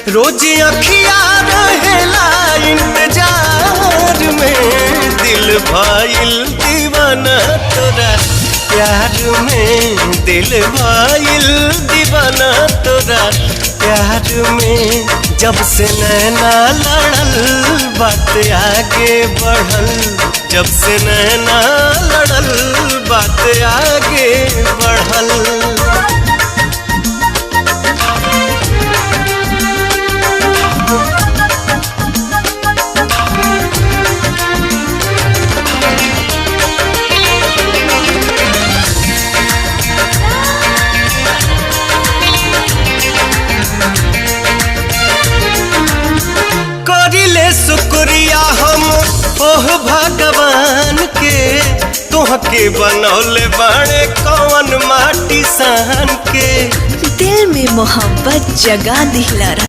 रोज अखिया रहेला इंतजार में। दिल भइल दीवाना तोरा प्यार में, दिल भइल दीवाना तोरा प्यार में। जब से नैना लड़ल बात आगे बढ़ल, जब से नैना लड़ल बात आगे बढ़ल। शुक्रिया हम ओह भगवान के, तोहके बनौले बाड़े कौन माटी सान के। दिल में मोहब्बत जगा दिला।